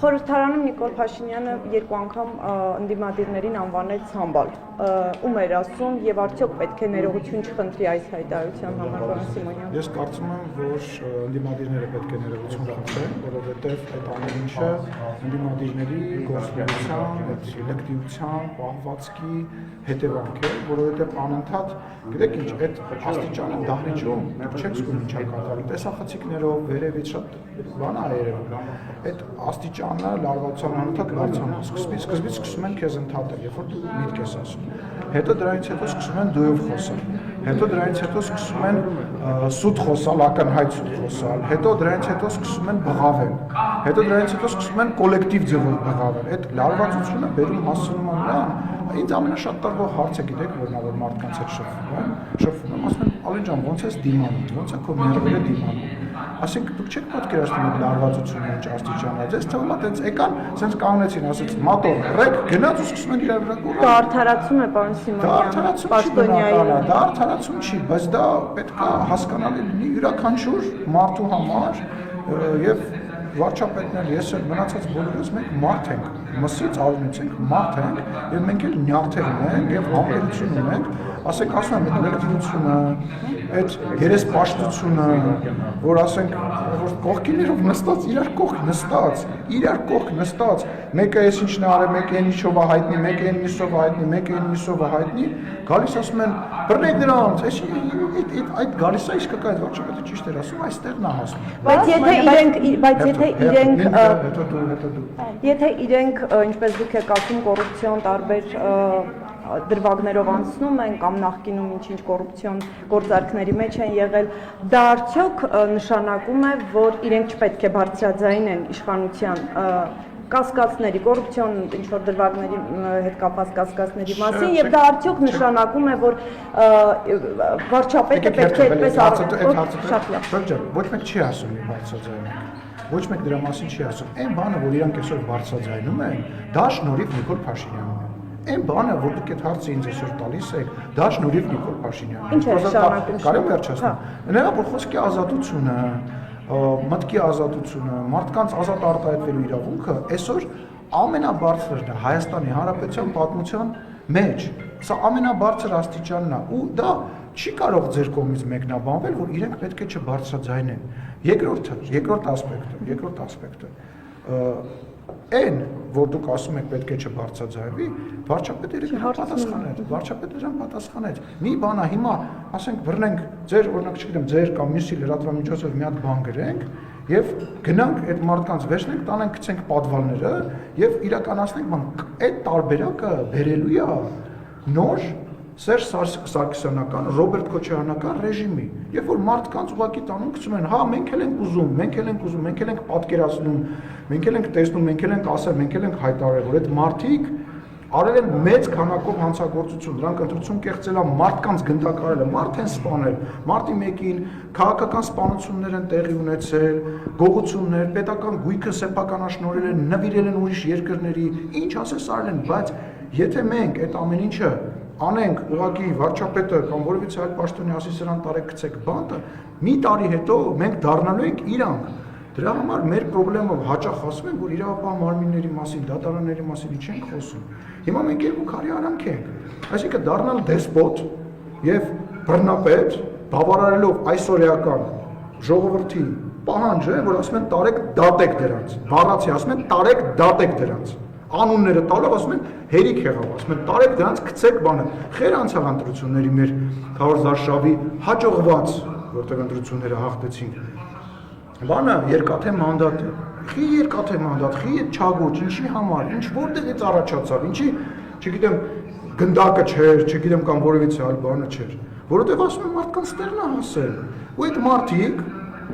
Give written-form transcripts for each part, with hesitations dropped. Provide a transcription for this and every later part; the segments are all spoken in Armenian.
Խորհրդարանում Նիկոլ Փաշինյանը երկու անգամ ընդդիմադիրներին անվանեց համբալ, ում էր ասում եւ արդյոք պետք է ներողություն չխնդրի այս հայտարարության համար, պարոն Սիմոնյան։ Ես կարծում եմ, որ ընդդիմադիրները պետք է ներողություն խնդրեն, որովհետեւ այդ ամեն ինչը ընդդիմադիրների գործունեության, այդ լկտիության, պահվածքի հետևանք է, որովհետեւ անընդհատ, գիտեք ինչ, այդ աստիճանը դահլիճում դուք չեք զգում ինչ է կատարվում, տեսախցիկներով, վերևից շատ բան է երևում։ Այդ աստիճանը լարվածության անընդհատ բարձրանում, սկզբից սկսում են քեզ ընդհատել, երբ որ դու միտք ես ասում։ Հետո դրանից հետո սկսում են դույով խոսալ։ Հետո դրանից հետո սկսում են սուտ խոսալ, ակնհայտ սուտ խոսալ։ Հետո դրանից հետո սկսում են բղավել։ Հետո դրանից հետո սկսում են կոլեկտիվ ձևով բղավել։ Այդ լարվածությունը բերում հասնում է նրան։ Ինձ ամենաշատ տարվող հարց է, գիտեք, որ նա որ մարդկանց հետ շփվում եմ, ասում եմ, Ալին ջան, ո՞նց ես դիմանում, ո՞նց է քո մերվերը դիմանում։ Ասենք դուք չեք պատկերացնում այդ լարվածությունը ինչ աստիճանա, ձեզ թվում է այդպես եկան, ասենց կանոնեցին, ասեց մատոր, ռեկ, գնաց ու սկսում են իրար վրա կողալ։ Դա արդարացում է, պարոն Սիմոնյան, Պաշտոնյայի։ Դա արդարացում չի, բայց դա պետք է հասկանալի լինի յուրաքանչյուր մարդու համար եւ վարչապետն էլ ես էլ մնացած բոլորս մենք մարդ ենք, մսից արունից ենք, մարդ ենք եւ մենք էլ նյարդեր ունենք եւ համերություն ունենք, ասենք ասում եմ այդ լեկտիվությունը, այդ երեսպաշտությունը, որ ասենք որ կողքիներով նստած, իրար կողք նստած, մեկը էս ինչն է արել, մեկը այն ինչով է հայտնի, մեկը այն միսով է հայտնի, մեկը այն միսով է հայտնի, գալիս ասում են բռնեք դրանց, այդ գալիս է իսկ կա այդ վարչապետը ճիշտ էր ասում, այստեղն է հասնում։ Եթե իրենք, ինչպես դուք եք ասում, կոռուպցիոն տարբեր դրվագներով անցնում են կամ նախկինում ինչ-ինչ կոռուպցիոն գործարքների մեջ են եղել, դա արդյոք նշանակում է, որ իրենք չպետք է բարձրաձայնեն իշխանության կասկածների, կոռուպցիոն ինչ-որ դրվագների հետ կապված կասկածների մասին եւ դա արդյոք նշանակում է, որ վարչապետը պետք է այդպես ոչ մեկ չի ասում բարձրաձայնենք, ոչ մեկ դրա մասին չի ասում, այն բանը, որ իրանք այսօր բարձրաձայնում են, դա շնորհիվ Նիկոլ Փաշինյանին է։ Այն բանը, որ դուք այդ հարցը ինձ այսօր տալիս եք, դա շնորհիվ Նիկոլ Փաշինյանին։ Ինչ է նշանակում։ Կարո՞ղ եմ վերջացնել։ Նրա որ խոսքի ազատությունը, մտքի ազատությունը, մարդկանց ազատ արտահայտվելու իրավունքը այսօր ամենաբարձրն է Հայաստանի Հանրապետության պատմության մեջ։ Սա ամենաբարձր աստիճանն է ու դա չի կարող ձեր կողմից մեկնաբանվել, որ իրենք պետք է չբարձրաձայնեն։ Երկրորդ ասպեկտը այն, որ դուք ասում եք պետք է չբարձրաձայնվի, վարչապետը դրան պատասխանեց։ Մի բան է, հիմա ասենք բռնենք ձեր, օրինակ չգիտեմ, ձեր կամ մյուսի լրատվամիջոցով մի հատ բան գրենք եւ գնանք այդ մարդկանց վերցնենք, տանենք, գցենք պատվալները եւ իրականացնենք բան։ Այդ տարբերակը բերելու է նոր Սերժ Սարգսյանական, Ռոբերտ Քոչարյանական ռեժիմի, երբ որ մարդկանց ուղղակի տանում գցում են, հա, մենք էլ ենք ուզում, մենք էլ ենք պատկերացնում, մենք էլ ենք տեսնում, մենք էլ ենք ասել, մենք էլ ենք հայտարարել, որ այդ մարդիկ արել են մեծ քանակով հանցագործություն, դրանք ընտրություն կեղծել են, մարդկանց գնդակարել են, մարդ են սպանել, մարտի 1-ին քաղաքական սպանություններ են տեղի ունեցել, գողություններ, պետական գույքը սեփականաշնորհել են, նվիրել են ուրիշ երկրների, ինչ ասես արել են, բայց եթե մենք այդ ամեն ինչը անենք ուղղակի վարչապետը կամ որևիցե այլ պաշտոնյա ասի սրան տարեք գցեք բանտը, մի տարի հետո մենք դառնալու ենք իրանք։ Դրա համար մեր խնդրումը հաճախ ասում են, որ իրավապահ մարմինների մասին, դատարանների մասին չենք խոսում։ Հիմա մենք երկու քարի արանք ենք։ Այսինքն դառնալ դեսպոտ եւ բռնապետ, բավարարելով այսօրեական ժողովրդի պահանջը, որ ասում են տարեք դատեք դրանց։ Բառացի ասում են տարեք դատեք դրանց։ Անունները տալով ասում են հերիք եղավ, ասում են տարեք դրանց գցեք բանը։ Խեր անցավ ընտրությունների մեր Թավրզարշավի հաջողված, որտեղ ընտրությունները հաղթեցին։ Բանը երկաթե մանդատը։ Խի երկաթե մանդատ, խի այդ չագոճ, ինչի համար, ինչ որտեղից առաջացավ, ինչի, չգիտեմ, գնդակը չէր, չգիտեմ կամ որևիցե այլ բանը չէր։ Որովհետև ասում են մարդկանց տեղն է հասել։ Ու այդ մարդիկ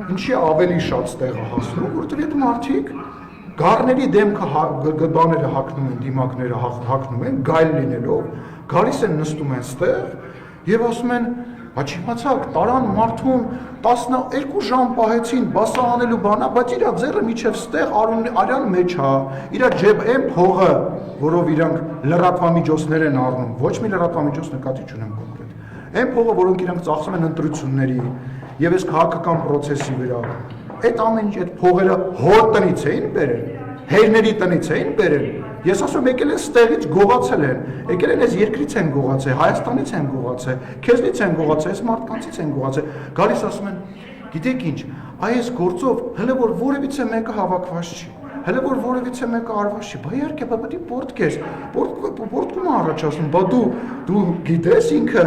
ինչի ավելի շատ ստեղ է հասնում, որովհետև այդ մարդիկ գառների դեմքը բաները հակնում են, դիմակները հակնում են, գայլ լինելով, գալիս են նստում են ստեղ եւ ասում են, «Բա չիմացաք, տարան մարդուն 12 ժամ պահեցին, բասա անելու բանա, բայց իրա ձեռը միջև ստեղ արյան մեջ է, իրա ջեբ այն փողը, որով իրանք լրատվամիջոցներ են առնում, ոչ մի լրատվամիջոց նկատի չունեմ կոնկրետ, այն փողը, որոնք իրանք ծախսում են ընտրությունների եւ այս քաղաքական process-ի վրա, այդ ամեն ինչ այդ փողերը հոր տնից էին բերել, հերների տնից էին բերել։ Ես ասում եկել են ստեղից գողացել են, եկել են այս երկրից են գողացել, Հայաստանից են գողացել, քեզնից են գողացել, այս մարդկանցից են գողացել։ Գալիս ասում են, գիտեք ինչ, այս գործով հələ որ որևիցե մեկը հավաքված չի, հələ որ որևիցե մեկը արված չի, բա իհարկե պետք է պորտկես, պորտկումը առաջացնում, բա դու գիտես ինքը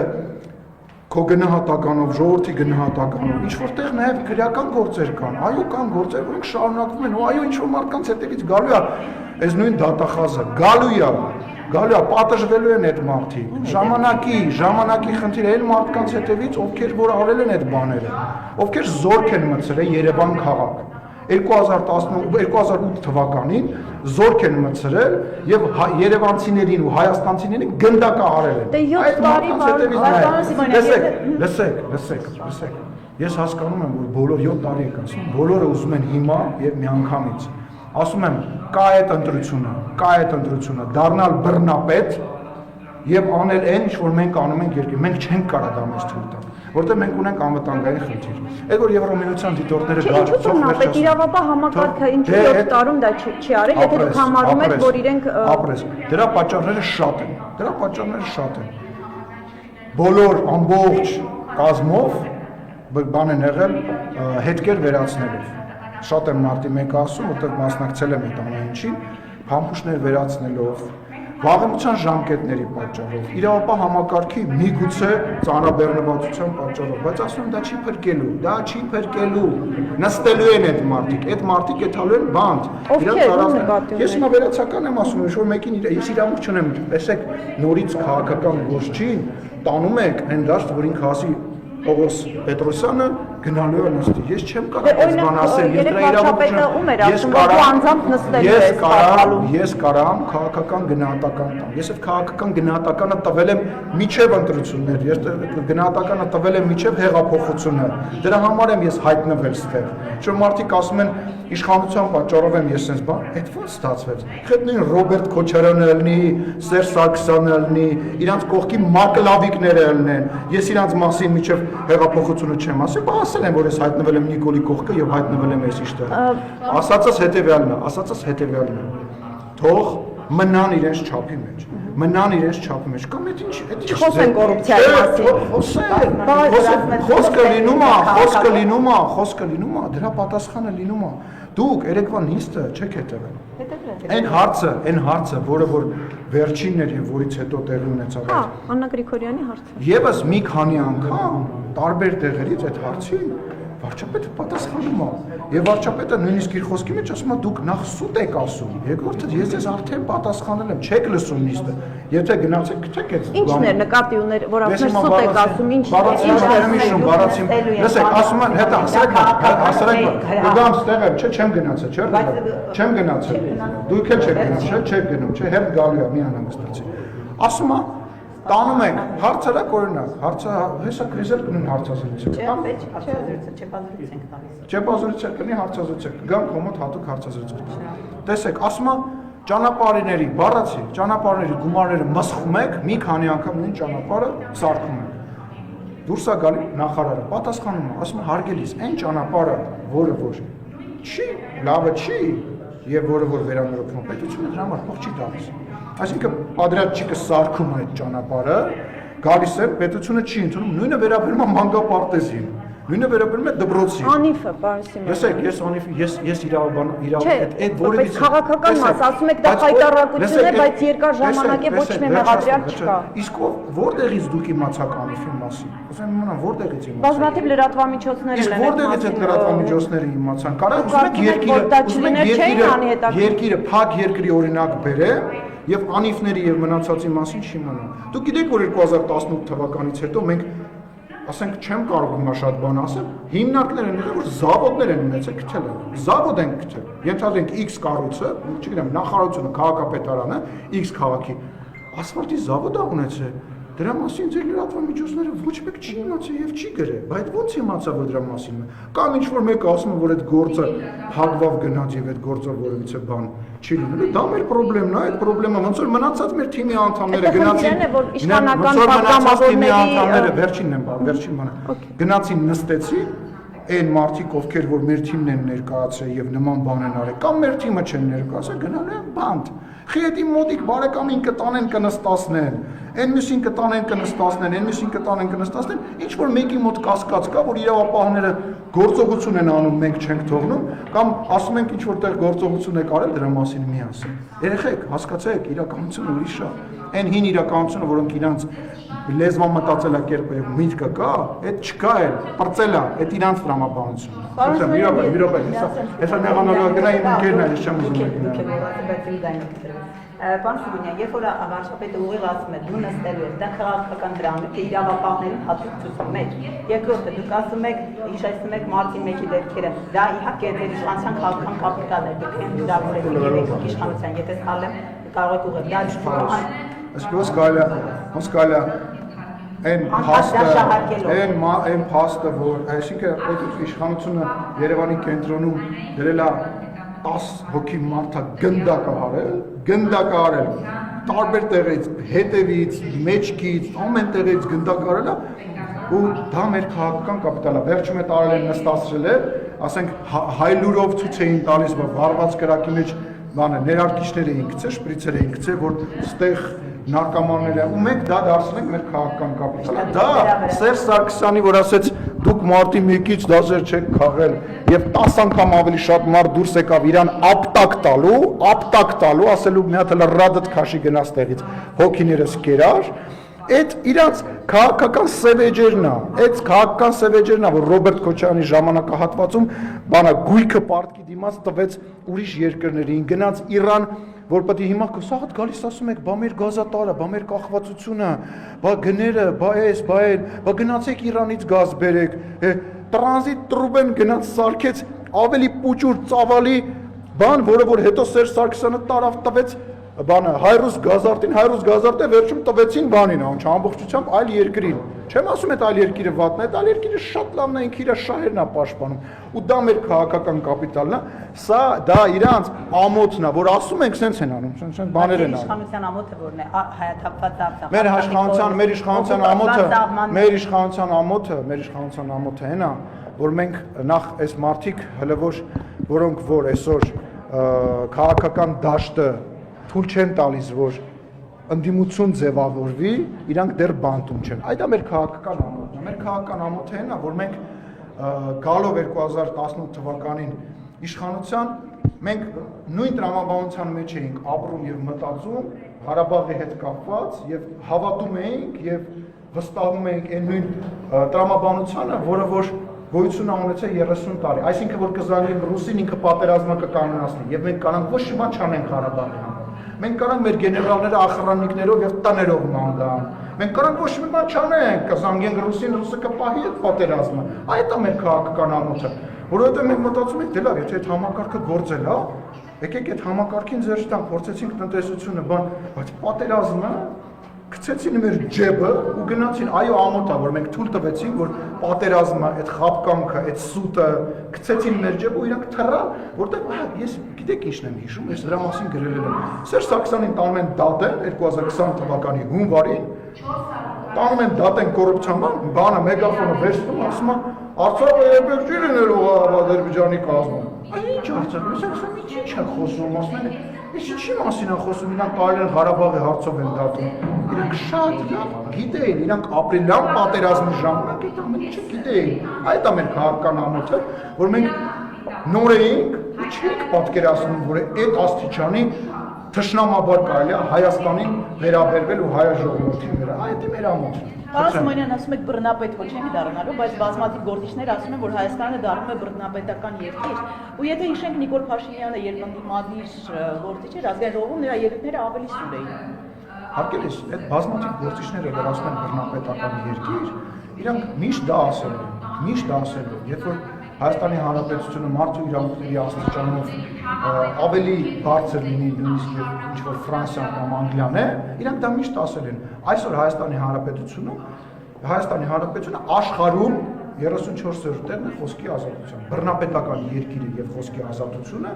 քո գնահատականով, ժողովրդի գնահատականով, ինչ որտեղ նաև քրեական գործեր կան, այո կան գործեր, որոնք շարունակվում են, ու այո ինչ որ մարդկանց հետևից գալու է, այս նույն դատախազը, գալու է, պատժվելու են այդ մարդիկ, ժամանակի խնդիր է, այլ մարդկանց հետևից, ովքեր որ արել են այդ բաները, ովքեր զորք են մտցրել Երևան քաղաք, 2008 թվականին զորք են մտցրել եւ երևանցիներին ու հայաստանցիներին գնդակա արել են։ Այդ Լսեք։ Ես հասկանում եմ, որ բոլոր 7 տարի եք ասում, բոլորը ուզում են հիմա եւ միանգամից։ Ասում եմ, կա այդ ընտրությունը, դառնալ բռնապետ եւ անել այն, ինչ որ մենք անում ենք երկրի։ Մենք չենք կարող դա մեզ թույլ տալ, որտեղ մենք ունենք անվտանգային խնդիր։ Այդ որ Եվրոմիության դիտորդները գալու իրավապահ համակարգը ինչու 7 տարում դա չի արել, եթե դուք համարում եք, որ իրենք ապրես։ Դրա պատճառները շատ են։ Բոլոր ամբողջ կազմով բան են եղել հետքեր վերացնելով։ Շատ եմ մարտի մեկ ասում, որտեղ մասնակցել եմ այդ ամենին, փամփուշտներ վերացնելով, վաղեմության ժամկետների պատճառով, իրավապահ համակարգի միգուցե ծանրաբեռնվածության պատճառով, բայց ասում եմ դա չի փրկելու, նստելու են այդ մարդիկ եթալու են բանտ, ես հիմա վերացական եմ ասում, ինչ որ մեկին ես իրավունք չունեմ, տեսեք նորից քաղաքական գործչին տանում եք այն դաշտ, որ ինքը ասի Պողոս Պետրոսյանը գնալու է նստի։ Ես չեմ կարող այս բան ասել, ես դրա իրավունք չունեմ։ Ես կարամ քաղաքական գնահատական տամ։ Ես այդ քաղաքական գնահատականը տվել եմ միջև ընտրություններ, ես գնահատականը տվել եմ միջև հեղափոխությունը։ Դրա համար եմ ես հայտնվել ստեղ։ Չէ՞ մարդիկ ասում են իշխանության պատճառով եմ ես sense բան, այդ ո՞նց ստացվեց։ Խետնին Ռոբերտ Քոչարյանը ելնի, Սերժ Սարգսյանը ելնի, իրանց կողքի Մակլավիկները ելնեն։ Ես իրանց մասին միջև հեղափոխությունը չեմ ասել, բա ասել եմ, որ ես հայտնվել եմ Նիկոլի կողքը եւ հայտնվել եմ այս իշտեղ։ Ասածս հետեւյալն է։ Թող մնան իրենց չափի մեջ։ Կամ այդ ինչ խոսեն կոռուպցիայի մասին։ Խոսքը լինում է, դրա պատասխանը լինում է։ Դուք երեկվա նիստը չեք հետևել։ Այն հարցը, որը որ վերջինն էր եւ որից հետո տեղի ունեցավ։ Աննա Գրիգորյանի հարցը։ Եվս մի քանի անգամ տարբեր տեղերից այդ հարցին վարչապետը պատասխանում է։ Եվ վարչապետը նույնիսկ իր խոսքի մեջ ասում է դուք նախ սուտ եք ասում։ Երկրորդը ես ես արդեն պատասխանել եմ, չեք լսում նիստը։ Եթե գնացեք գտեք այդ Ինչն է նկատի ուներ, որ ասում սուտ եք ասում, լսեք, ասում են հետո հասարակ գամ ստեղ եմ, չէ, չեմ գնացել, չեմ գնացել։ Դուք էլ չեք գնացել, չեք գնում, չէ, հետ գալու է մի անհանգստացի։ Ասում է տանում եք հարցերակ օրինակ, հարցը հեսա քրիզել կնուն հարցազրույց։ Չեպազրույց կնի հարցազրույց։ Գամ կոմոդ հատուկ հարցազրույց։ Տեսեք, ասում է ճանապարհների, բառացի, ճանապարհների գումարները մսխում եք, մի քանի անգամ նույն ճանապարհը սարքում եք։ Դուրս է գալի նախարարը, պատասխանում է, ասում է հարգելիս, այն ճանապարհը, որը որ չի, լավը չի, եւ որը որ վերանորոգվում պետությունը դրա համար փող չի տալիս։ Այսինքն պատրաստիչը սարքում է այդ ճանապարհը, գալիս է, պետությունը չի ընդունում, նույնը վերաբերում է մանկապարտեզին, նույնը վերաբերում է դպրոցին։ Անիֆը, պարսիմը։ Լսեք, ես անիֆ, ես իրավաբան, այդ որևիցե քաղաքական մաս, ասում եք դա խայտարակություն է, բայց երկար ժամանակ է ոչ մի մեղադրյալ չկա։ Իսկ որտեղից դուք իմացաք անիֆի մասին։ Ասեմ իմանա որտեղից իմացաք։ Բազմաթիվ լրատվամիջոցներ են։ Իսկ որտեղից այդ լրատվամիջոցները իմացան։ Կարող ուզում եք երկիրը փակ երկրի օրինակ բերեմ եւ անիֆների եւ մնացածի մասին չիմանամ։ Դուք գիտեք, որ 2018 թվականից հետո մենք ասենք չեմ կարող հիմա շատ բան ասել, հիմնարկներ են եղել, որ զավոդներ են ունեցել գտել են։ Զավոդ են գտել։ Ենթադրենք X կառույցը, չգիտեմ, նախարարությունը, քաղաքապետարանը, X քաղաքի ասֆալտի զավոդ է ունեցել։ Դրա մասին ձեր լրատվամիջոցները ոչ մեկ չի իմացել եւ չի գրել, բայց ո՞նց իմացա, որ դրա մասին է։ Կամ ինչ որ մեկը ասում է, որ այդ գործը հագվավ գնաց եւ այդ գործը որևիցե բան չի լինելու, դա մեր խնդրեմն է, այդ խնդրեմը ոնց որ մնացած մեր թիմի անդամները գնացին, իշխանական պատգամավորների վերջինն եմ, վերջին բանը։ Գնացին նստեցին, այն մարդիկ, ովքեր որ մեր թիմն են ներկայացրել եւ նման բան են արել, կամ մեր թիմը չեն ներկայացրել, գնալու են բանդ։ Խիետի մոտիկ բարեկամին կտանեն կնստացնեն, այն մյուսին կտանեն կնստացնեն, այն մյուսին կտանեն կնստացնեն, ինչ որ մեկի մոտ կասկած կա, որ իրավապահները գործողություն են անում, մենք չենք թողնում, կամ ասում ենք ինչ որտեղ գործողություն եք արել, դրա մասին մի ասեք։ Երեխեք, հասկացեք, իրականությունը ուրիշ է։ Այն հին իրականությունը, որոնք իրանց լեզվան մտածելակերպը եւ միտքը կա, այդ չկա էլ, պրծել է, այդ իրանց տրամաբանությունն է։ Մի րոպե, հեսա նեղանալու գնա իմ ընկերն է, ես չեմ ուզում Պարոն Սուգունյան, երբ որ վարչապետը ուղիղ ասում է դու նստելու ես, դա քաղաքական դրամ է, թե իրավապահներին հատուկ ցուցում եք։ Երկրորդը դուք ասում եք, հիշեցնում եք Մարտին 1-ի դեպքերը, դա իհարկե դեր իշխանության քաղաքական կապիտալ է, դուք այն վիրավորել եք իշխանության, եթե սխալ եմ, կարող եք ուղղել, դա ճիշտ է։ Ոնց կարելի է այն փաստը, որ այսինքն այդ իշխանությունը Երևանի կենտրոնում դրել է 10 հոգի մարդա գնդակարել, տարբեր տեղից, հետևից, մեջքից, ամեն տեղից գնդակարել է, ու դա մեր քաղաքական կապիտալ է։ Վերջում է տարել են նստացրել է, ասենք հայլուրով ցույց էին տալիս, վառված կրակի մեջ բանը ներարկիչներ էին գցել, շպրիցեր էին գցել, որ ստեղ նարկոմանները ու մենք դա դարձել ենք մեր քաղաքական կապիտալը։ Դա Սերժ Սարգսյանի, որ ասեց դուք մարտի 1-ից դասեր չեք քաղել եւ 10 անգամ ավելի շատ մարդ դուրս եկավ իրան ապտակ տալու, ասելու մի հատ լրադդ քաշի գնաց տեղից, հոգիներս կերար, այդ իրանց քաղաքական սևեջերն է, որ Ռոբերտ Քոչարյանի ժամանակահատվածում բանա գույքը պարտքի դիմաց տվեց ուրիշ երկրներին, գնաց Իրան, որ պետք է հիմա կսաղդ գալիս ասում եք, բա մեր գազատարը, բա մեր կախվածությունը, բա գները, բա այս, բա այն, բա գնացեք Իրանից գազ բերեք, տրանզիտ տրուբեն գնաց սարքեց ավելի պուճուր ծավալի բան, որը որ հետո Սերժ Սարգսյանը տարավ տվեց բանը հայրուս գազարտը վերջում տվեցին բանին, ամբողջությամբ այլ երկրին։ Չեմ ասում այդ այլ երկիրը վատն է, այդ այլ երկիրը շատ լավն է, ինքը իր շահերն է պաշտպանում։ Ու դա մեր քաղաքական կապիտալն է, սա դա իրանց ամոթն է, որ ասում ենք սենց են անում, սենց բաներ են անում։ Իշխանության ամոթը որն է, հայաթափված Արցախ։ Մեր իշխանության ամոթը հենա, որ մենք նախ այս մարդիկ հələ որոնք որ այսօր քաղաքական դաշտը թույլ չեն տալիս, որ ընդդիմություն ձևավորվի, իրանք դեռ բանտում չեն։ Այդ է մեր քաղաքական ամոթն է։ Մեր քաղաքական ամոթը այն է, որ մենք գալով 2018 թվականին իշխանության, մենք նույն տրամաբանության մեջ էինք ապրում եւ մտածում Ղարաբաղի հետ կապված եւ հավատում էինք եւ վստահում էինք այն նույն տրամաբանությանը, որը որ գոյություն ունեցել 30 տարի։ Այսինքն որ կզանգեն ռուսին ինքը պատերազմը կկանոնացնի եւ մենք կանանք ոչ մի բան չանենք Ղարաբաղի համար։ Մենք կանանք մեր գեներալները ախրանիկներով եւ տներով ման գան։ Մենք կանանք ոչ մի բան չանենք, կզանգենք ռուսին, ռուսը կպահի այդ պատերազմը։ Այդ է մեր քաղաքական ամոթը, որովհետեւ մենք մտածում ենք, դե լավ, եթե այդ համակարգը գործել է, եկեք այդ համակարգին ձեռք տանք, փորձեցինք տնտեսությունը, բայց պատերազմը գցեցին մեր ջեբը ու գնացին, այո, ամոթ է, որ մենք թույլ տվեցինք, որ պատերազմը, այդ խապկանքը, այդ սուտը գցեցին մեր ջեբը ու իրանք թռան, որտեղ ես գիտեք ինչն եմ հիշում, ես դրա մասին գրել եմ։ Սերժ Սարգսյանին տանում են դատեն 2020 թվականի հունվարին, տանում են դատեն կոռուպցիան բանը մեգաֆոնը վերցնում, ասում է Արցախը երբեք չի լինելու Ադրբեջանի կազմում։ Ինչ Արցախը, ես ինչ է խոսում, ասում են Ես ինչի մասին եմ խոսում, իրանք կարել են Ղարաբաղի հարցով են դատում։ Իրանք շատ լավ գիտեին, իրանք ապրիլյան պատերազմի ժամանակ այդ ամեն ինչը գիտեին։ Այդ է մեր քաղաքական ամոթը, որ մենք նոր էինք ու չենք պատկերացնում, որ այդ աստիճանի թշնամաբար կարելի է Հայաստանին վերաբերվել ու հայաժողովրդի վրա։ Այդ է մեր ամոթը։ Պարոն Սիմոնյան, ասում եք բռնապետ ոչ չենք դառնալու, բայց բազմաթիվ գործիչներ ասում են, որ Հայաստանը դառնում է բռնապետական երկիր։ Ու եթե հիշենք Նիկոլ Փաշինյանը երբ ընդդիմադիր գործիչ էր, ազգային ժողովում նրա ելույթները ավելի սուր էին։ Հարկելիս, այդ բազմաթիվ գործիչները, որ ասում են բռնապետական երկիր, իրանք միշտ դա ասել են, երբ որ Հայաստանի Հանրապետությունը մարդու իրավունքների աստիճանով ավելի բարձր լինի նույնիսկ ինչ որ Ֆրանսիան կամ Անգլիան է, իրանք դա միշտ ասել են։ Այսօր Հայաստանի Հանրապետությունը աշխարհում 34-րդ տեղն է խոսքի ազատության։ Բռնապետական երկիրը եւ խոսքի ազատությունը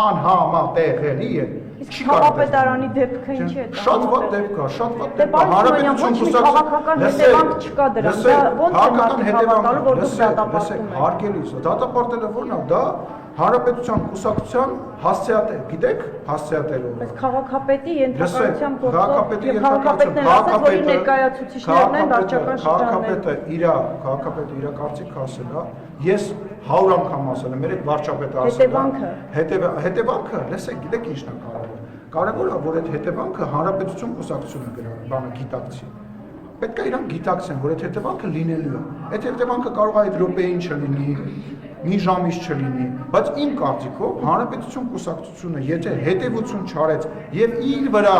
անհամատեղելի է։ Իսկ քաղաքապետարանի դեպքը ինչի է դա։ Շատ վատ դեպք է, շատ վատ դեպք է։ Հանրապետություն քաղաքական հետևանք չկա դրան։ Դա ո՞նց է մարդիկ հավատալու, որ դուք դատապարտում եք։ Հարգելիս, դատապարտելը ո՞րն է, դա Հանրապետության կուսակցության հասցեատեր, գիտեք, հասցեատերով։ Բայց քաղաքապետի ենթակայությամբ քաղաքապետի որի ներկայացուցիչներն են վարչական շրջաններում։ Քաղաքապետը իր կարծիքը ասել է, ես 100 անգամ ասել եմ, մեր այդ վարչապետը ասել է։ Հետևանքը, լսեք, գիտեք ինչն է կարևոր։ Կարևորը որ այդ հետևանքը Հանրապետություն կուսակցությունը բանը գիտակցի։ Պետք է իրանք գիտակցեն, որ այդ հետևանքը լինելու է։ Այդ հետևանքը կարող է այդ րոպեին չլինի, մի ժամից չլինի, բայց իմ կարծիքով Հանրապետություն կուսակցությունը եթե հետևություն չարեց եւ իր վրա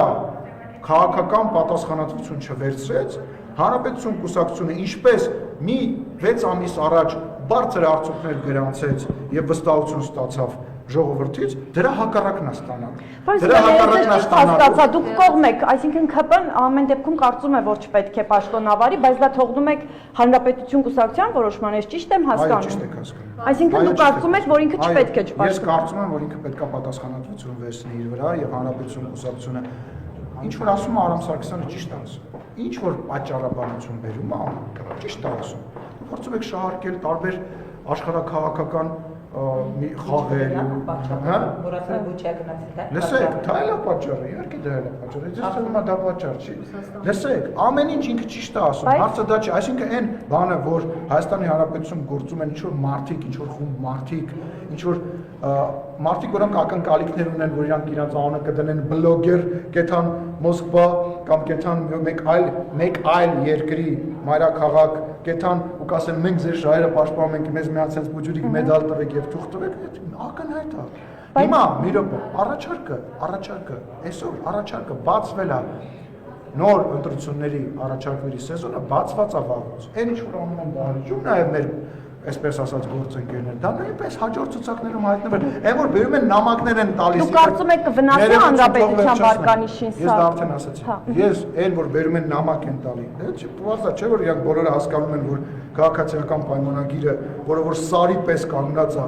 քաղաքական պատասխանատվություն չվերցրեց, Հանրապետություն կուսակցությունը ինչպես մի 6 ամիս առաջ բարձր արդյունքներ գրանցեց եւ վստահություն ստացավ ժողովրդից, դրա հակառակն է ստանալ։ Դրա հակառակն է ստանալ։ Դուք կողմ եք, այսինքն ՔՊ-ն ամեն դեպքում կարծում է, որ չպետք է պաշտոնավարի, բայց դա թողնում եք Հանրապետություն կուսակցության որոշման, ես ճիշտ եմ հասկանում։ Ճիշտ եք հասկանում։ Այսինքն դուք կարծում եք, որ ինքը չպետք է Ես կարծում եմ, որ ինքը պետք է պատասխանատվություն վերցնի իր վրա եւ Հանրապետություն կուսակցությունը ինչ որ ասում է Արամ Սարգսյանը ճիշտ է ասում։ Ինչ որ պատճառաբանություն բերում է, ճիշտ է ասում։ Դուք փորձում եք շահարկել տարբեր աշխարհակաղակական մի խաղեր, հա? Որ ասել ոչ է գնացել դա։ Լսեք, դա էլ է պատճառը, իհարկե դա էլ է պատճառը։ Ես թվում է դա պատճառ չի։ Լսեք, ամեն ինչ ինքը ճիշտ է ասում, հարցը դա չի, այսինքն այն բանը, որ Հայաստանի Հանրապետություն գործում են ինչ-որ մարդիկ, ինչ-որ խումբ մարդիկ, ինչ-որ մարդիկ, որոնք ակնկալիքներ ունեն, որ իրանք իրենց անունը կդնեն բլոգեր, կեթան Մոսկվա կամ կեթան մեկ այլ երկրի մայրաքաղաք, կեթան ու կասեն մենք ձեր շահերը պաշտպանում ենք, մեզ միացած բուջուրիկ մեդալ տվեք եւ թուղթ տվեք, ակնհայտ է։ Հիմա մի րոպե, առաջարկը, այսօր առաջարկը բացվել է նոր ընտրությունների առաջարկների սեզոնը բացված է վաղուց։ Այն ինչ որ անում են դահլիճում, նաեւ մեր այսպես ասած գործընկերներ, դա նույնպես հաջորդ ցուցակներում հայտնվել։ Այն որ բերում են նամակներ են տալիս։ Դուք կարծում եք կվնասի Հանրապետության վարկանիշին սա։ Ես դա արդեն ասացի։ Ես այն որ բերում են նամակ են տալի։ Դա չէ որ իրանք բոլորը հասկանում են, որ քաղաքացիական պայմանագիրը, որը որ սարի պես կանգնած է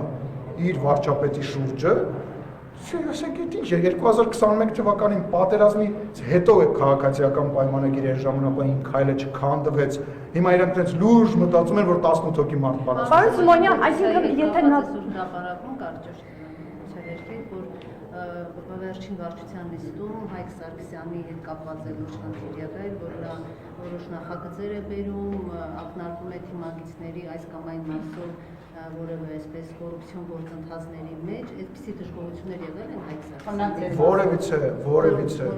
իր վարչապետի շուրջը, ասենք ինչ է 2021 թվականին պատերազմից հետո է քաղաքացիական պայմանագիրը այն ժամանակային քայլը չքանդվեց։ Հիմա իրանք այնպես լուրջ մտածում են, որ 18 հոգի մարդ բանաց։ Պարոն Սիմոնյան, այսինքն եթե նա հրապարակում կարճ ցերերքեք, որ վերջին վարչության նիստում Հայկ Սարգսյանի հետ կապված է լուրջ խնդիր եղել, որ նա որոշ նախագծեր է բերում, ակնարկում է թիմակիցների այս կամ այն մասով որևէ այսպես կոռուպցիոն գործընթացների մեջ, այդպիսի դժգոհություններ եղել են Հայկ Սարգսյանի։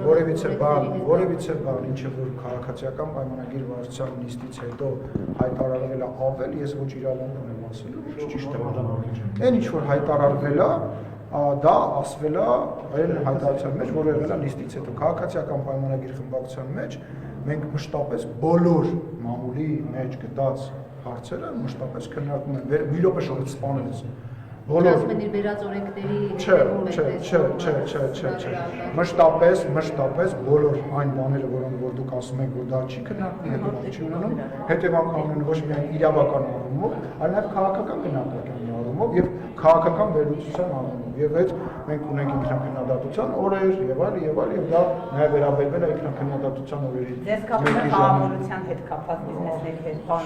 Որևիցե բան, ինչը որ քաղաքացիական պայմանագիր վարչության նիստից հետո հայտարարվել է ավել, ես ոչ իրավունք եմ ասելու, ոչ ճիշտ եմ ասում։ Այն ինչ որ հայտարարվել է, դա ասվել է այն հայտարարության մեջ, որը եղել է նիստից հետո քաղաքացիական պայմանագիր խմբակցության մեջ մենք մշտապես բոլոր մամուլի մեջ գտած հարցերը մշտապես քննարկում են։ Մի րոպե շուտ սպանելիս։ Բոլոր վերած օրենքների Մշտապես բոլոր այն բաները, որոնք որ դուք ասում եք, որ դա չի քննարկվում, հետևանք չի ունենում, հետևանք ունեն ոչ միայն իրավական առումով, այլ նաև քաղաքական գնահատականի առումով եւ քաղաքական վերլուծության առումով։ Եվ այդ մենք ունենք ինքնակնդատության օրեր եւ այլ եւ դա նաև վերաբերվել է ինքնակնդատության օրերի։ Ձեզ կապվում է խաղաղության հետ կապված բիզնեսների հետ, բան։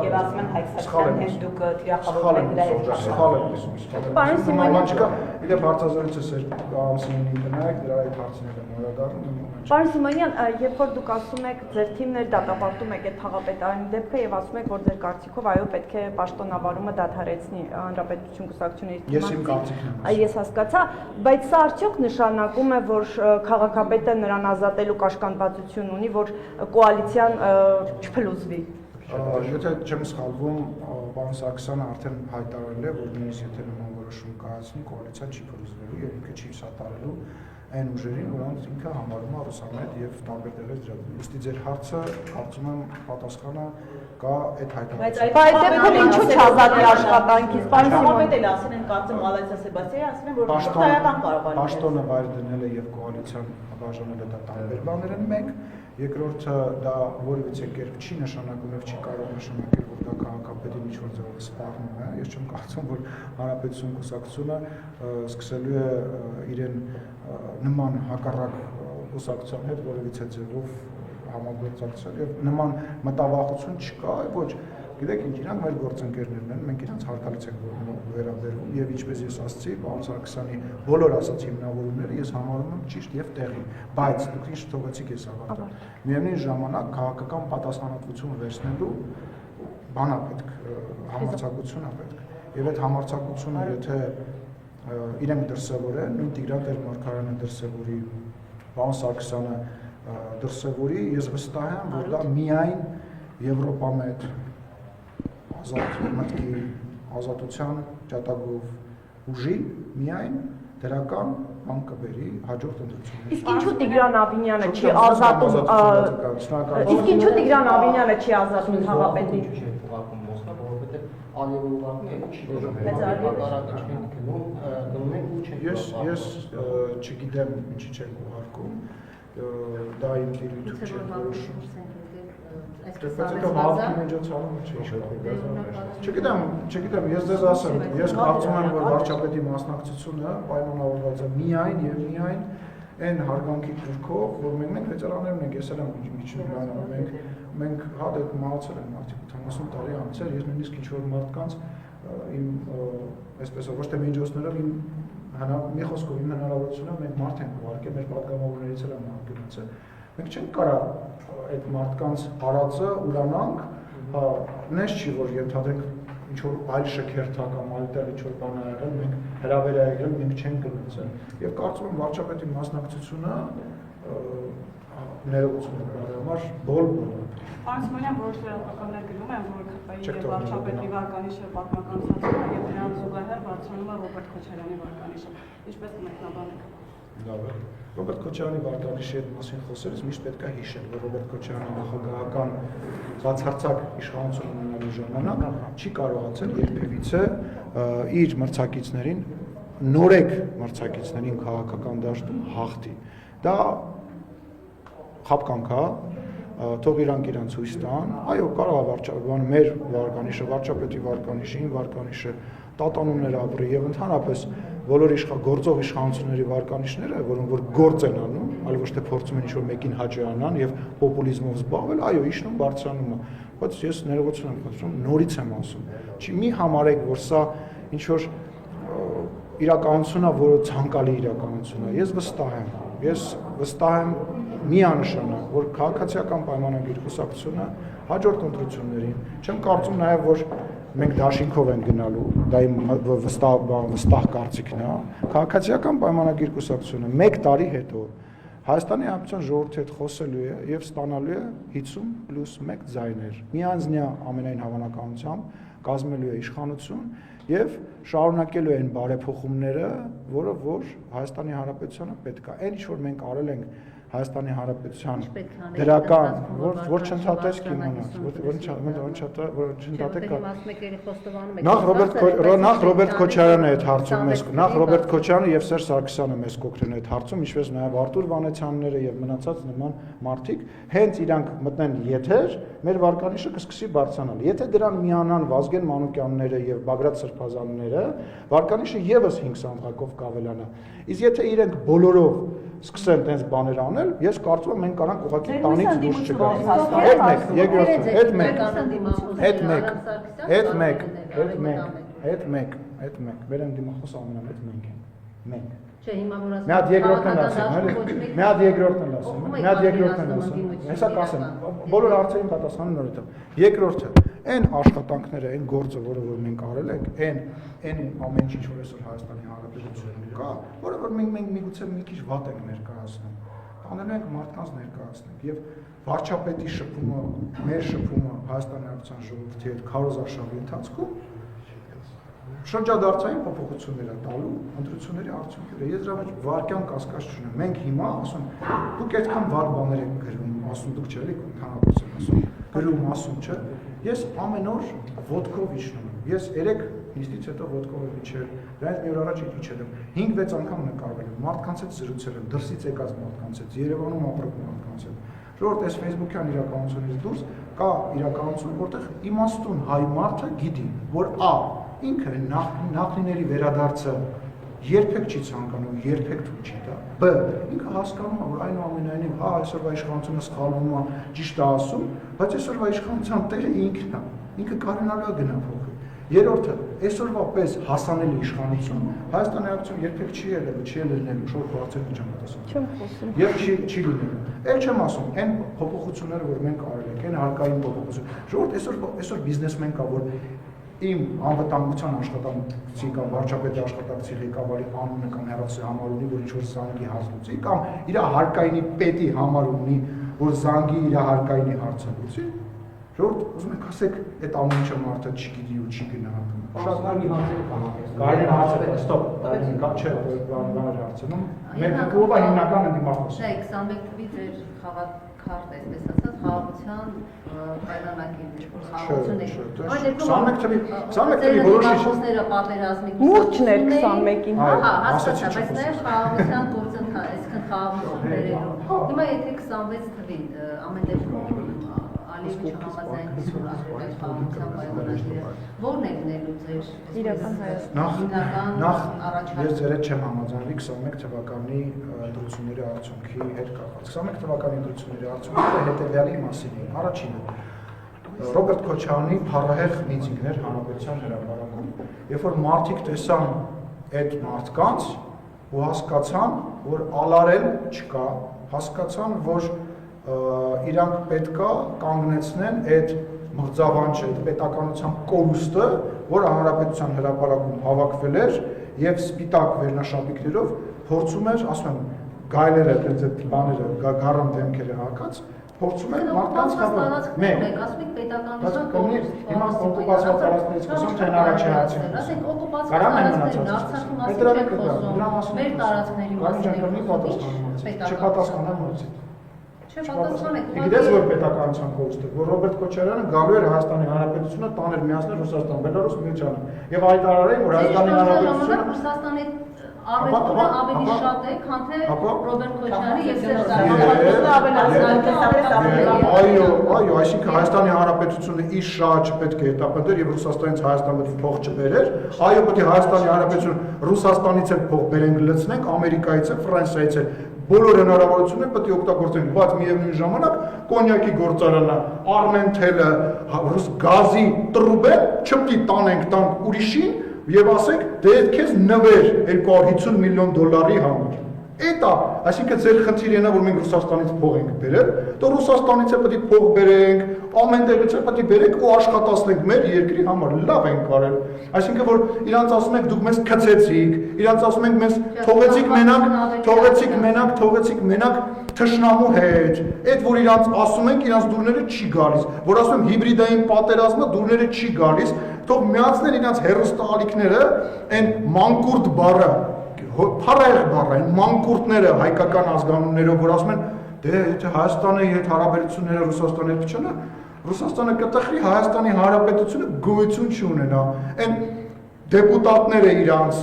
Եվ ասում են Հայկ Սարգսյանի հետ դուք թիրախավորում եք դրա հետ։ Սխալ եմ։ Պարոն Սիմոնյան, իդեպ հարցազրույցը սեր ամսինին գնայք, դրա այդ հարցները մոռադառնում։ Պարոն Սիմոնյան, երբ որ դուք ասում եք ձեր թիմն դատապարտում եք այդ խաղապետարանի դեպքը եւ ասում եք, որ ձեր կարծիքով այո պետք է պաշտոնավարումը դադարեցնի Հանրապետություն կուսակցությունների թիմը։ Ես իմ կարծիքն եմ։ Ես հասկացա, բայց սա արդյոք նշանակում է, որ քաղաքապետը նրան ազատելու կաշկանդվածություն ունի, որ կոալիցիան չփլուզվի։ Եթե չեմ սխալվում, պարոն Սարգսյանը արդեն հայտարարել է, որ նույնիսկ եթե նման որոշում կայացնի, կոալիցիան չի փլուզվելու եւ ինքը չի սատարելու այն ուժերին, որոնց ինքը համարում է ռուսամետ եւ տարբեր տեղեր դրած։ Ըստ ձեր հարցը կարծում եմ պատասխանը կա այդ հայտարարությունում։ Բայց դեպքում ինչու չազատի աշխատանքից, պարոն Համապետ էլ ասել են կարծեմ Ալեքսա Սեբաստիանը ասել են որ հսկայական կարող է։ Պաշտոնը վայր դնել է եւ կոալիցիան բաժանել է դա տարբեր բաներ են մեկ, երկրորդը դա որևիցե կերպ չի նշանակում եւ չի կարող նշանակել որ դա քաղաքապետի ինչ-որ ձևով սպառնում է։ Ես չեմ կարծում որ հանրապետություն կուսակցությունը սկսելու է իրեն նման հակառակ կուսակցության հետ որևիցե ձևով համագործակցել եւ նման մտավախություն չկա, ոչ գիտեք ինչ իրանք մեր գործընկերներն են, մենք իրանք հարկալից ենք վերաբերվում եւ ինչպես ես ասացի, պարոն Սարգսյանի բոլոր ասած հիմնավորումները ես համարում եմ ճիշտ եւ տեղին, բայց դուք ինչ թողեցիք ես ավարտել։ Միևնույն ժամանակ քաղաքական պատասխանատվություն վերցնելու բան է պետք, համարձակություն է պետք։ Եվ այդ համարձակությունը եթե իրենք դրսևորեն, նույն Տիգրան Տեր-Մարգարյանը դրսևորի, պարոն Սարգսյանը դրսևորի, ես վստահ եմ, որ դա միայն Եվրոպամետ ազատ մտքի ազատության ճատագով ուժի միայն դրական բան կբերի հաջորդ ընտրություններին։ Իսկ ինչու Տիգրան Ավինյանը չի ազատում Իսկ ինչու Տիգրան Ավինյանը չի ազատում քաղաքապետին։ Ես չգիտեմ ինչի չեք ուղարկում, դա իմ դիրույթում չէ որոշում։ Չգիտեմ, ես ձեզ ասեմ, ես կարծում եմ, որ վարչապետի մասնակցությունը պայմանավորված է միայն եւ միայն այն հարգանքի գրքով, որ մենք վետերաններն ենք, ես էլ եմ միջնորդ, մենք հատ այդ մահացել են մարդիկ 80 տարի անց, ես նույնիսկ ինչ-որ մարդկանց իմ այսպես ոչ թե միջոցներով իմ մի խոսքով իմ հնարավորությունով մենք մարդ ենք ուղարկել, մեր պատգամավորներից էլ են անգնացել։ Մենք չենք կարող այդ մարդկանց արածը ուրանանք, նես չի որ ենթադրենք ինչ-որ այլ շքերթական, այլ տեղ ինչ-որ բան ա եղել, մենք հրավեր ա եղել, մենք չենք գնացել։ Եվ կարծում եմ վարչապետի մասնակցությունը ներողություն համար բոլոր Պարոն Սիմոնյան, որոշ վերահսկողներ գրում են, որ ԿՊ-ի վարչապետի վարկանիշը պատմականացնում է եւ դրան զուգահեռ բարձրանում է Ռոբերտ Քոչարյանի վարկանիշը։ Ինչպես կմեկնաբանեք։ Լավ է։ Ռոբերտ Քոչարյանի վարկանիշի հետ մասին խոսելիս միշտ պետք է հիշել, որ Ռոբերտ Քոչարյանը նախագահական բացարձակ իշխանություն ունենալու ժամանակ չի կարողացել երբևիցե իր մրցակիցներին նորեկ մրցակիցներին քաղաքական դաշտում հաղթի։ Դա խաբկանք է, թող իրանք ցույց տան, այո, կարող է վարչապետը, մեր վարկանիշը, վարչապետի վարկանիշը, ին վարկանիշը, տատանումներ ապրի եւ ընդհանրապես բոլոր գործող իշխանությունների վարկանիշները, որոնք որ գործ են անում, այլ ոչ թե փորձում են ինչ-որ մեկին հաջողանան եւ պոպուլիզմով զբաղվել, այո, իջնում բարձրանում է, բայց ես ներողություն եմ խնդրում, նորից եմ ասում, չի մի համարեք, որ սա ինչ-որ իրականություն է, որը ցանկալի իրականություն է, ես վստահ եմ միանշանակ, որ քաղաքացիական պայմանագիր կուսակցությունը հաջորդ ընտրություններին, չեմ կարծում նաև, որ մենք դաշինքով են գնալու, դա իմ վստահ կարծիքն է, քաղաքացիական պայմանագիր կուսակցությունը 1 տարի հետո Հայաստանի Հանրապետության ժողովրդի հետ խոսելու է եւ ստանալու է 50+1 ձայներ։ Միանձնյա ամենայն հավանականությամբ կազմելու է իշխանություն եւ շարունակելու են բարեփոխումները, որը որ Հայաստանի Հանրապետությանը պետք է։ Այն ինչ որ մենք արել ենք Հայաստանի Հանրապետության դրական, որ չընդհատես կիմանաս, որ չընդհատեք։ Նախ Ռոբերտ Քոչարյանը այդ հարցում մեզ, նախ Ռոբերտ Քոչարյանը եւ Սերժ Սարգսյանը մեզ կօգնեն այդ հարցում, ինչպես նաեւ Արտուր Վանեցյանները եւ մնացած նման մարդիկ, հենց իրանք մտնեն եթեր, մեր վարկանիշը կսկսի բարձրանալ։ Եթե դրան միանան Վազգեն Մանուկյանները եւ Բագրատ Սրբազանները, վարկանիշը եւս 5 սանդղակով կավելանա։ Իսկ եթե իրենք բոլորով սկսեն տենց բաներ անել, ես կարծում եմ մենք կարանք ուղղակի տանից դուրս չգանք։ Մեր ընդդիմախոս ամենամեծ մենք ենք։ Մենք։ Չէ, հիմա որ Մի հատ երկրորդն ասեմ, հեսա կասեմ, բոլոր հարցերին պատասխանը նորից եմ։ Երկրորդը, այն աշխատանքները, այն գործը, որը որ մենք արել ենք, այն ամեն ինչ որ այսօր Հայաստանի Հանրապետությունում կա, որը որ մենք միգուցե մի քիչ վատ ենք ներկայացնում։ Անելու ենք մարդկանց ներկայացնենք եւ վարչապետի շփումը, մեր շփումը Հայաստանի Հանրապետության ժողովրդի հետ քարոզարշավի ընթացքում շրջադարձային փոփոխություններ է տալու ընտրությունների արդյունքները։ Ես դրա մեջ վարկյան կասկած չունեմ։ Մենք հիմա ասում դուք այդքան վառ բաներ եք գրում, ասում դուք չէ՞ ընդհանրապես ասում, գրում ասում չէ։ Ես ամեն օր ոդկով իջնում եմ։ Ես 3 նիստից հետո ոդկով եմ իջել, դրանից մի օր առաջ իջել եմ։ 5-6 անգամ նկարվել եմ, մարդկանց հետ զրուցել եմ, դրսից եկած մարդկանց հետ, Երևանում ապրող մարդկանց հետ։ Ժողովուրդ, այս Facebook-յան իրականությունից դուրս կա իրականություն, որտեղ իմաստուն հայ մարդը գիտի, որ A ինքը նախնիների վերադարձը երբեք չի ցանկանում, երբեք թույլ չի տա։ B ինքը հասկանում է, որ այնուամենայնիվ, հա, այսօրվա իշխանությունը սխալվում է, ճիշտ է ասում, բայց այսօրվա իշխանության տեղը ինքն է։ Ինքը կարողանալու է գնա փոխել։ Երրորդը, այսօրվա պես հասանելի իշխանություն Հայաստանի Հանրապետություն երբեք չի ելնելու, չի ելնելու, շուտ բարձր չեմ պատասխանում։ Չեմ խոսում։ Եվ չի լինելու։ Էլ չեմ ասում, այն փոփոխությունները, որ մենք արել ենք, այն հարկային փոփոխություն։ Ժողովուրդ, այսօր բիզնեսմեն կա, որ իմ անվտանգության աշխատակցի կամ վարչապետի աշխատակցի ղեկավարի անունը կամ հեռախոսի համար ունի, որ ինչ-որ զանգի հարց լուծի, կամ իր հարկայինի պետի համար ունի, որ զանգի իր հարկայինի հարցը լուծի։ Ժողովուրդ, ուզում եք ասեք, այդ ամեն ինչը մարդը չգիտի ու չի գնահատում։ Շատ լավ հարցեր կան։ Կարելի է հարցը, ստոպ, չէ, բան հարցնում։ Մեր կողմը հիմնական ընդդիմախոս։ Չէ, 21 թվի ձեր խաղաքարտ, այսպես ասած, խաղաղության կայլանակի խաղաղություն է։ 21 թվի որոշիչները պատերազմի Մուրճն էր 21-ին, հա։ Հա, հասկացա, բայց նաև խաղաղության գործընթաց, այսքան խաղաղություններով։ Հիմա եթե 26 թվին ամեն դեպքում Ալիևիչը համաձայնություն ասել խաղաղության պայմանագիրը, ո՞րն է գնելու ձեր Իրական Հայաստան։ Նախ ես ձեր հետ չեմ համաձայնվի 21 թվականի ընտրությունների արդյունքի հետ կապված։ 21 թվականի ընտրությունների արդյունքները հետևյալի մասին էին։ Առաջինը Ռոբերտ Քոչարյանի փառահեղ միտինգներ Հանրապետության հրապարակում, երբ որ մարդիկ տեսան այդ մարդկանց ու հասկացան, որ ալարել չկա, հասկացան, որ իրանք պետքա կանգնեցնեն այդ մղձավանջը, այդ պետականության կորուստը, որը հանրապետության հրապարակում հավաքվել էր եւ սպիտակ վերնաշապիկներով փորձում էր, ասում եմ, գայլերը, այդ բաները, գառան դեմքերը հակած, փորձում են մարդկանց հավաքել։ Մեկ, ասում եք պետականության կորուստ։ Հիմա օկուպացիա տարածքներից խոսում թե առաջացած։ Ասենք օկուպացիա տարածքներն Արցախի մասին չեք խոսում։ Մեր տարածքների մասին չպատասխանեմ ոնց։ Չպատասխանեք։ Գիտես որ պետականության կորուստ է, որ Ռոբերտ Քոչարյանը գալու էր Հայաստանի Հանրապետությունը տաներ միացնել Ռուսաստան, Բելարուս միությանը։ Եվ հայտարարել որ Հայաստանի Հանրապետությունը Ռուսաստանի առևտուրը ավելի շատ է, քան թե Ռոբերտ Քոչարյանի եւ Սերժ Այո, այսինքն Հայաստանի Հանրապետությունը իր շահը չպետք է հետապնդեր եւ Ռուսաստանից Հայաստան պետք է փող չբերեր։ Այո, պետք է Հայաստանի Հանրապետությունը Ռուսաստանից էլ փող բերենք լցնենք, Ամերիկայից էլ, Ֆրանսիայից էլ բոլոր հնարավորությունները պետք է օգտագործենք, բայց միևնույն ժամանակ կոնյակի գործարանը, Armentel-ը, ռուս գազի տրուբը չպետք է տանք ուրիշին եւ ասենք դե քեզ նվեր 250 միլիոն դոլարի համար։ Էտա, այսինքն ձեր խնդիրը նա որ մենք Ռուսաստանից փող ենք բերել, તો Ռուսաստանից է պետք է փող բերենք, ամեն տեղից է պետք է բերենք ու աշխատացնենք մեր երկրի համար, լավ ենք կարել։ Այսինքն որ իրանց ասում ենք դուք մեզ քցեցիք, իրանց ասում ենք մեզ թողեցիք մենակ թշնամու հետ։ Այդ որ իրանց ասում ենք իրանց դուրները չի գալիս, որ ասում եմ հիբրիդային պատերազմը դուրները չի գալիս, թող միացնել իրանց հերոստալիկները, այն մանկուրտ բառը փառահեղ բառը, այն մանկուրտները հայկական ազգանուններով, որ ասում են, դե եթե Հայաստանի հետ հարաբերությունները Ռուսաստանի հետ չունենա, Ռուսաստանը կտխրի, Հայաստանի Հանրապետությունը գոյություն չունենա։ Այն դեպուտատները իրանց,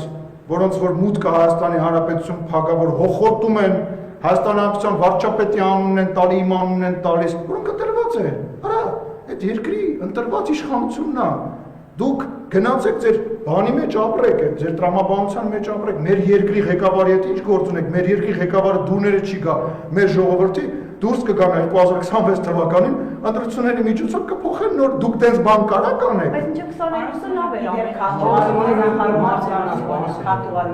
որոնց որ մուտքը Հայաստանի Հանրապետություն փակավոր հոխոտում են, Հայաստանի Հանրապետության վարչապետի անունն են տալի, իմ անունն են տալիս, որոնք ընտրված են։ Արա, այդ երկրի ընտրված իշխանությունն է։ Դուք գնացեք ձեր բանի մեջ ապրեք, ձեր տրամաբանության մեջ ապրեք, մեր երկրի ղեկավարի հետ ինչ գործ ունեք, մեր երկրի ղեկավարը դուները չի գա, մեր ժողովրդի դուրս կգան 2026 թվականին ընտրությունների միջոցով կփոխեն նոր դուք դες բան կարա կանեք։ Բայց ինչը 22-ը լավ էր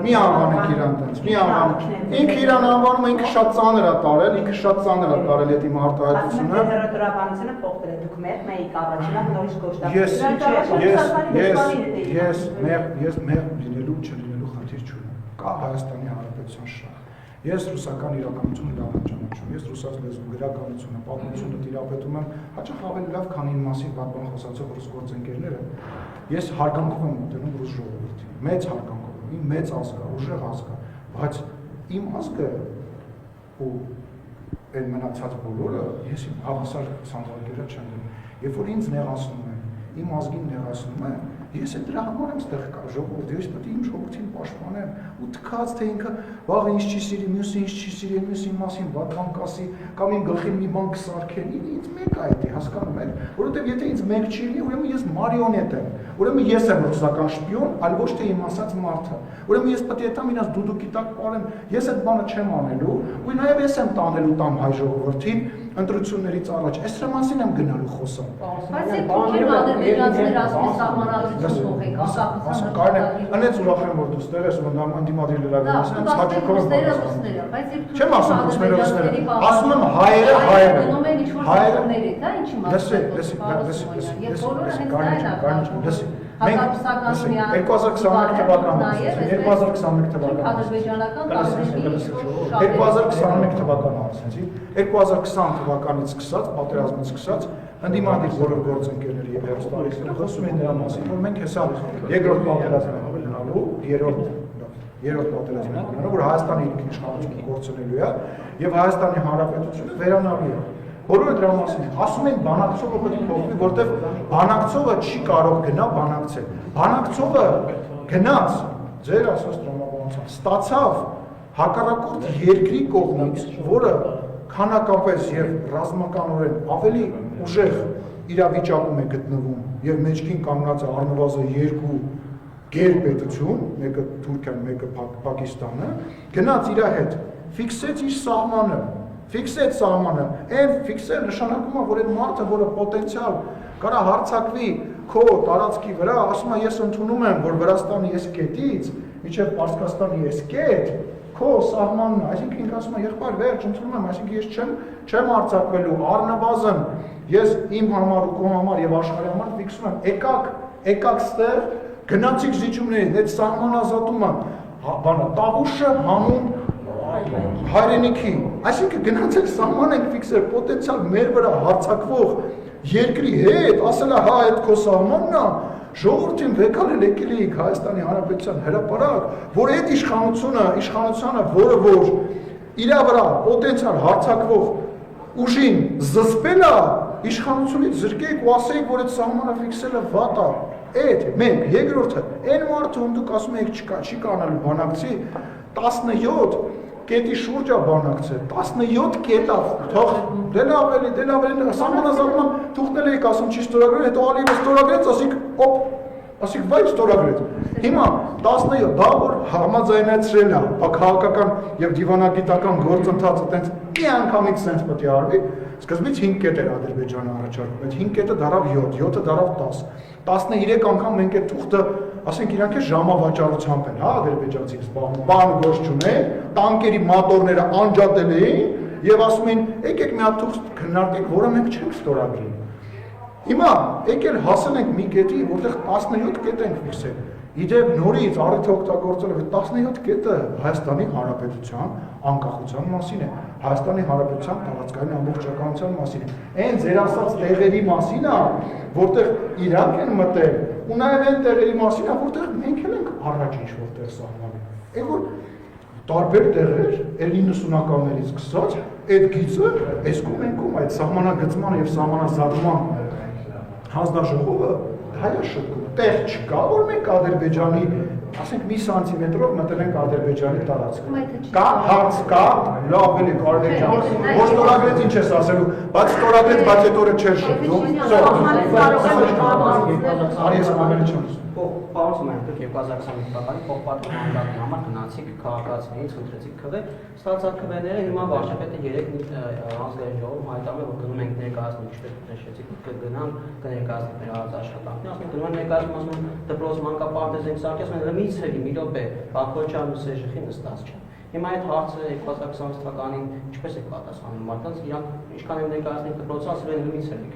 Մի անվանեք իրան տենց, մի անվանեք։ Ինքը իրան անվանում է, ինքը շատ ծանր է տարել, ինքը շատ ծանր է տարել այդ իմ արտահայտությունը։ Հերոտրաբանությունը փոխվել է, դուք մեր մեկ առաջինը նորից Ես մեր լինելու չլինելու խնդիր չունեմ։ Կա Հայաստանի Հանրապետության շահ։ Ես ռուսական իրականությունը լավ եմ ճանաչում։ հիշում, ես ռուսաց լեզու գրականությունը, պատմությունը տիրապետում եմ, հաճախ ավելի լավ, քան իմ մասին վատ բան խոսացող ռուս գործընկերները։ Ես հարգանքով եմ մոտենում ռուս ժողովրդին, մեծ հարգանքով, իմ մեծ ազգ է, ուժեղ ազգ է, բայց իմ ազգը ու այն մնացած բոլորը ես իմ հավասար սանդալները չեմ դնում։ Երբ որ ինձ նեղացնում են, իմ ազգին նեղացնում են, ես այդ դրա համար եմ ստեղ կա ժողովուրդ, ես պետք է իմ ժողովրդին պաշտպանեմ ու թքած թե ինքը վաղը ինձ չի սիրի, մյուսը ինձ չի սիրի, մյուսը իմ մասին վատ բան կասի, կամ իմ գլխին մի բան կսարքեն, ինձ մեկ է դա, հասկանում եք, որովհետև եթե ինձ մեկ չի լինի, ուրեմն ես մարիոնետ եմ, ուրեմն ես եմ ռուսական շպիոն, այլ ոչ թե իմ ասած մարդը, ուրեմն ես պետք է տամ իրաց դուդուկի տակ պարեմ, ես այդ բանը չեմ անելու, ու նաև ես եմ տանելու տամ հայ ժողովրդին ընտրություններից առաջ, այս դրա մասին եմ գնալու խոսամ։ Բայց այդ փոքր ադրբեջանցիներ ասում սահմանադրություն փոխեք, անկախության Անեց ուրախ եմ որ դու ստեղ ես ու անդիմադիր լրագրողից հաճույքով եմ բայց չեմ ասում ռուսները, ասում եմ հայերը գնում են ինչ-որ սահմանների, դա ինչի լսի, մենք 2021 թվականն ադրբեջանական 2021 թվականն ասեցի 2020 թվականից սկսած պատերազմից սկսած ընդդիմադիր բոլոր գործընկերների եւ հերոստատիկները խոսում են դրա մասին որ մենք հեսա երկրորդ պատերազմը հավելանալու երրորդ պատերազմը հավելանալու որ Հայաստանի ինքնիշխանությունը կորցնելու է եւ Հայաստանի Հանրապետությունը վերանալու է բոլորը դրա մասին ասում են բանակցողը պետք է փոխվի որտեվ բանակցողը չի կարող գնա բանակցել բանակցողը գնաց ձեր ասած տրամաբանությամբ ստացավ հակառակորդ երկրի կողմից որը քանակապես եւ ռազմականորեն ավելի ուժեղ իրավիճակում է գտնվում եւ մեջքին կանգնած է առնվազն երկու գերպետություն, մեկը Թուրքիան, մեկը Պակիստանը, գնաց իր հետ, ֆիքսեց իր սահմանը, ֆիքսեց սահմանը, այն ֆիքսել նշանակում է, որ այն մարդը, որը պոտենցիալ կարա հարձակվի քո տարածքի վրա, ասում է ես ընդունում եմ, որ Վրաստանի այս կետից, մինչև Պարսկաստանի այս կետ քո սահմանն է, այսինքն ինքը ասում է եղբայր վերջ ընդունում եմ, այսինքն ես չեմ արձակվելու, առնվազն ես իմ համար ու քո համար եւ աշխարհի համար ֆիքսում եմ, եկակ ստեղ գնացիք զիջումներին, այդ սահմանազատումը, բանը տավուշը հանուն հայրենիքի, այսինքն գնացեք սահման ենք ֆիքսել պոտենցիալ մեր վրա հարձակվող երկրի հետ, ասել է հա այդ քո սահմանն է, ժողովրդին վեկալ եկել էիք Հայաստանի Հանրապետության հրապարակ, որ այդ իշխանությունը, որը որ իր վրա պոտենցիալ հարձակվող ուժին զսպել է, իշխանությունից զրկեք ու ասեիք, որ այդ սահմանը ֆիքսելը վատ է, այդ մենք, երկրորդը, այն մարդը, ում դուք ասում եք չի կանալու բանակցի, 17 կետի շուրջ է բանակցել, 17 կետա, թող դե լավ էլի, սահմանազատման թուղթնել էիք ասում չի ստորագրել, հետո ալիևը ստորագրեց, ասիք վայ ստորագրեց։ Հիմա 17, դա որ համաձայնեցրել է, քաղաքական եւ դիվանագիտական գործընթացը տենց մի անգամից սենց պետք է արվի, սկզբից 5 կետ էր Ադրբեջանը առաջարկում, այդ 5 կետը դարավ 7, 7-ը դարավ 10, 13 անգամ մենք այդ թուղթը, ասենք իրանք է ժամավաճառությամբ են, հա, ադրբեջանցիք զբաղվում, բան գործ չունեն, տանկերի մատորները անջատել էին եւ ասում են, եկեք մի հատ թուղթ քննարկենք, որը մենք չենք ստորագրի։ Հիմա եկել հասել ենք մի կետի, որտեղ 17 կետ ենք ֆիքսել։ Իդեպ նորից առիթ օգտագործելով 17 կետը Հայաստանի Հանրապետության անկախության մասին է, Հայաստանի Հանրապետության տարածքային ամբողջականության մասին է։ Այն ձեր ասած տեղերի մասին է, որտեղ իրանք են մտել, ու նաև այն տեղերի մասին է, որտեղ մենք էլ ենք առաջ ինչ-որ տեղ սահմանում։ Այն որ տարբեր տեղեր, էլ 90-ականներից սկսած, այդ գիծը, այս կոմենքում, այդ սահմանագծման եւ սահմանազատման հանձնաժողովը հայա շտկում, տեղ չկա, որ մենք Ադրբեջանի, ասենք մի սանտիմետրով մտել ենք Ադրբեջանի տարածքը։ Կա հարց կա, լավ էլի կարելի ջան, որ ստորագրեց ինչ ես ասելու, բայց ստորագրեց, բայց այդ օրը չէր շտկում։ Պարոն Սիմոնյան, դուք 2021 թվականի փոխպատերազմի անդամների համար գնացիք քաղաքացիներից խնդրեցիք քվե, ստացած քվեները հիմա վարչապետը 3 ազգային ժողովում հայտարարում է, որ գնում ենք ներկայացնել, ինչպես նշեցիք, կգնան կներկայացնենք մեր արած աշխատանքները, ասում են գնում են ներկայացնում, ասում են դպրոց մանկապարտեզ ենք սարքի, ասում են լմից հերի, մի րոպե, Բաքոչյանն ու Սեժիխին նստած չեն։ Հիմա այդ հարցը 2020 թվականին ինչպես եք պատասխանում մարդկանց, իրանք ինչքան են ներկայացնել դպրոցը, ասում են լմից հերի,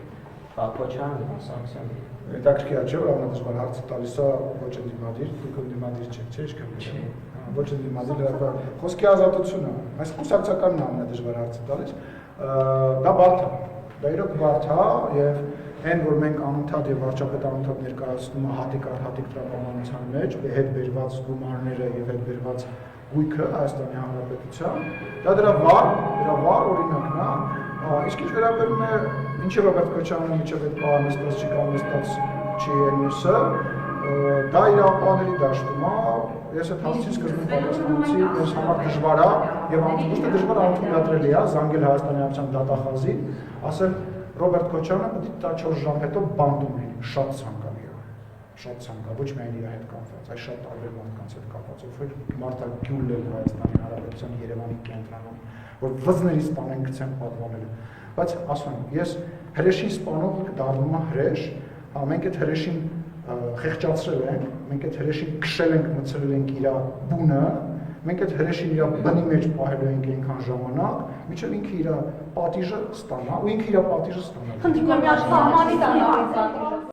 Բաքոչյանն, Սարգսյանն։ Հետաքրքիր չէ՞ որ ամենադժվար հարցը տալիս է ոչ ընդդիմադիր, դուք ընդդիմադիր չեք, չէ՞ ինչքան։ ոչ դիմադի լրագրող, խոսքի ազատությունը, այս կուսակցականն է ամենադժվար հարցը տալիս, դա բարդ է, դա իրոք բարդ է եւ այն որ մենք անընդհատ եւ վարչապետը անընդհատ ներկայացնում է հատիկ առ հատիկ տրամաբանության մեջ հետ բերված գումարները եւ հետ բերված գույքը Հայաստանի Հանրապետության, դա դրա վառ օրինակն է, իսկ ինչ վերաբերում է ինչի Ռոբերտ Քոչարյանը միջև այդ պահանջած չի կամ նստած չի ելնիսը, դա իրավապահների դաշտում է, ես այդ հարցին սկզբում պատասխանեցի, ես համար դժվար է եւ ոչ թե դժվար անդրադառնալի է, զանգել Հայաստանի Հանրապետության դատախազին, ասել Ռոբերտ Քոչարյանը պետք է 4 ժամ հետո բանտում լինի, շատ ցանկալի է, շատ ցանկալի, ոչ միայն իր հետ կապված, այլ շատ տարբեր մարդկանց հետ կապված, ով մարտագյուլ է Հայաստանի Հանրապետության Երևանի կենտրոնում, որ վզների սպանեն գցեն պատվանելու, բայց ասում եմ, ես հրեշին սպանող դառնում եմ հրեշ, մենք այդ հրեշին խեղճացրել ենք, մենք այդ հրեշին քշել ենք, մցրել ենք իր բունը, մենք այդ հրեշին իր բնի մեջ պահելու ենք այնքան ժամանակ, մինչև ինքը իր պատիժը ստանա, ու ինքը իր պատիժը ստանա։ Խնդիրը մի հատ սահմանից